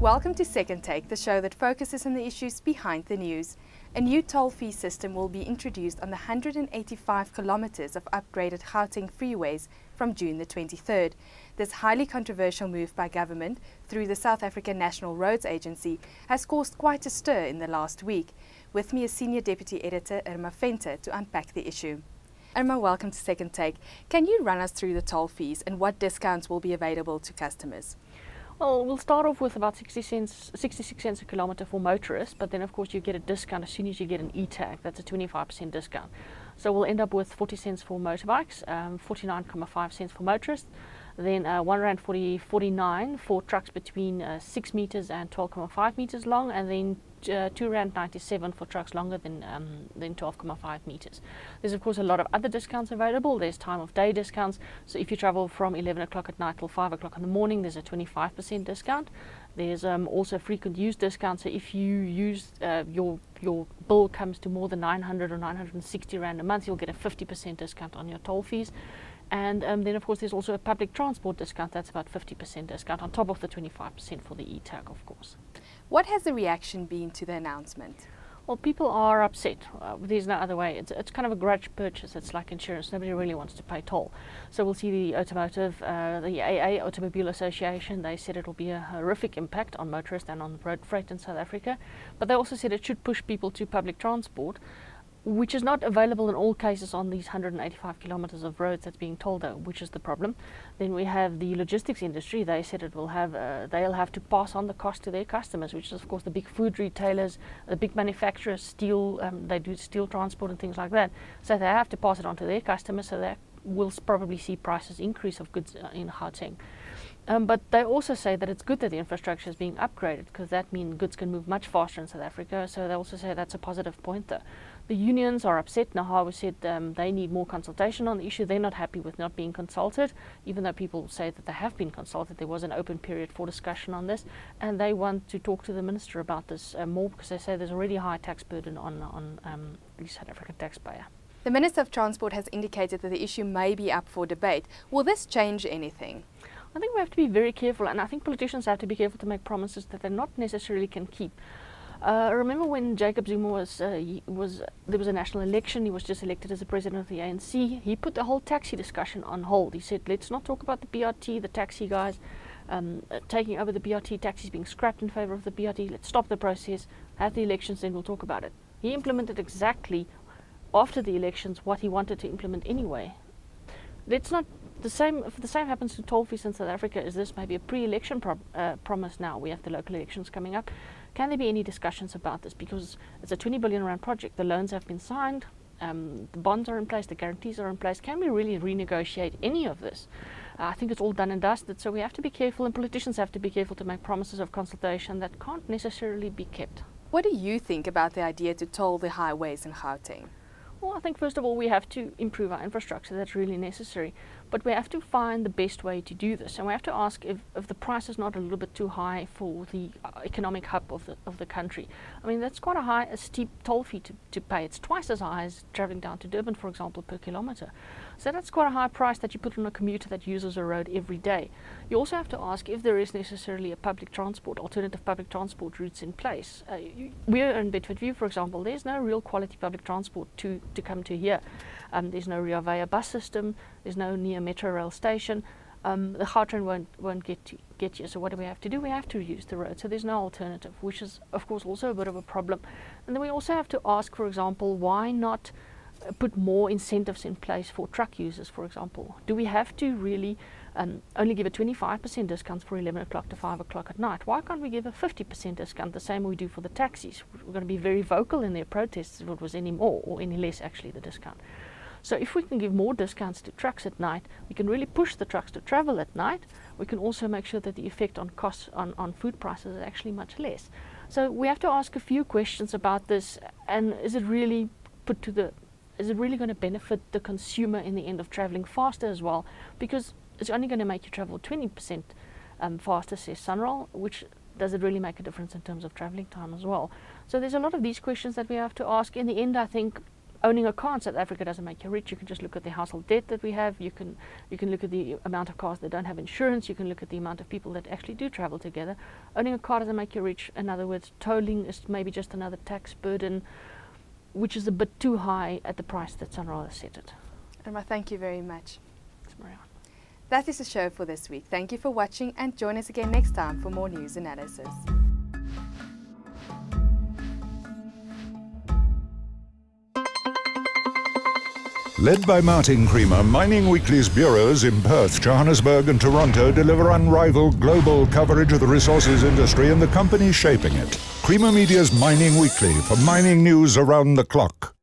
Welcome to Second Take, the show that focuses on the issues behind the news. A new toll fee system will be introduced on the 185 kilometers of upgraded Gauteng freeways from June the 23rd. This highly controversial move by government through the South African National Roads Agency has caused quite a stir in the last week. With me is Senior Deputy Editor Irma Venter to unpack the issue. Irma, welcome to Second Take. Can you run us through the toll fees and what discounts will be available to customers? Well, we'll start off with about 66 cents a kilometre for motorists, but then of course you get a discount as soon as you get an e-tag. That's a 25% discount. So we'll end up with 40 cents for motorbikes, 49.5 cents for motorists, then R1.49 for trucks between 6 meters and 12.5 meters long, and then R2.97 for trucks longer than 12.5 meters. There's of course a lot of other discounts available. There's time of day discounts. So if you travel from 11 o'clock at night till 5 o'clock in the morning, there's a 25% discount. There's also frequent use discounts. So if you use your bill comes to more than 900 or 960 rand a month, you'll get a 50% discount on your toll fees. And then of course there's also a public transport discount. That's about 50% discount on top of the 25% for the e-tag, of course. What has the reaction been to the announcement? Well, people are upset. There's no other way. It's kind of a grudge purchase. It's like insurance. Nobody really wants to pay toll. So we'll see the automotive, the AA, Automobile Association, they said it will be a horrific impact on motorists and on road freight in South Africa. But they also said it should push people to public transport, which is not available in all cases on these 185 kilometers of roads that's being tolled, though, which is the problem. Then we have the logistics industry. They said it will have, they'll have to pass on the cost to their customers, which is of course the big food retailers, the big manufacturers, steel, they do steel transport and things like that. So they have to pass it on to their customers, so that we'll probably see prices increase of goods in Gauteng. But they also say that it's good that the infrastructure is being upgraded, because that means goods can move much faster in South Africa. So they also say that's a positive point, though. The unions are upset. Nahawa said they need more consultation on the issue. They're not happy with not being consulted, even though people say that they have been consulted. There was an open period for discussion on this, and they want to talk to the minister about this more, because they say there's already a high tax burden on the South African taxpayer. The Minister of Transport has indicated that the issue may be up for debate. Will this change anything? I think we have to be very careful, and I think politicians have to be careful to make promises that they not necessarily can keep. Remember when Jacob Zuma there was a national election, he was just elected as the president of the ANC, he put the whole taxi discussion on hold. He said, let's not talk about the BRT, the taxi guys taking over the BRT, taxis being scrapped in favor of the BRT, let's stop the process, have the elections, then we'll talk about it. He implemented exactly after the elections what he wanted to implement anyway. Let's not, if the same happens to toll fees in South Africa, is this maybe a pre-election promise now? We have the local elections coming up. Can there be any discussions about this? Because it's a 20 billion rand project. The loans have been signed, the bonds are in place, the guarantees are in place. Can we really renegotiate any of this? I think it's all done and dusted, so we have to be careful, and politicians have to be careful to make promises of consultation that can't necessarily be kept. What do you think about the idea to toll the highways in Gauteng? Well, I think first of all we have to improve our infrastructure. That's really necessary. But we have to find the best way to do this. And we have to ask if the price is not a little bit too high for the economic hub of the country. I mean, that's quite a steep toll fee to pay. It's twice as high as travelling down to Durban, for example, per kilometre. So that's quite a high price that you put on a commuter that uses a road every day. You also have to ask if there is necessarily a alternative public transport routes in place. We're in Bedfordview, for example. There's no real quality public transport to come to here. There's no Rio Vaya bus system. There's no near metro rail station. The Gautrain won't get here. So what do we have to do? We have to use the road. So there's no alternative, which is of course also a bit of a problem. And then we also have to ask, for example, why not put more incentives in place for truck users, for example? Do we have to really only give a 25% discount for 11 o'clock to 5 o'clock at night? Why can't we give a 50% discount, the same we do for the taxis? We're going to be very vocal in their protests if it was any more or any less, actually, the discount. So if we can give more discounts to trucks at night, we can really push the trucks to travel at night. We can also make sure that the effect on costs on food prices is actually much less. So we have to ask a few questions about this, and is it really going to benefit the consumer in the end of traveling faster as well? Because it's only going to make you travel 20% faster, says Sunroll, which does it really make a difference in terms of traveling time as well? So there's a lot of these questions that we have to ask. In the end, I think owning a car in South Africa doesn't make you rich. You can just look at the household debt that we have. You can look at the amount of cars that don't have insurance. You can look at the amount of people that actually do travel together. Owning a car doesn't make you rich. In other words, tolling is maybe just another tax burden, which is a bit too high at the price that SANRAL set it. Irma, thank you very much. Thanks, Mariaan. That is the show for this week. Thank you for watching, and join us again next time for more news analysis. Led by Martin Creamer, Mining Weekly's bureaus in Perth, Johannesburg and Toronto deliver unrivaled global coverage of the resources industry and the companies shaping it. Creamer Media's Mining Weekly for mining news around the clock.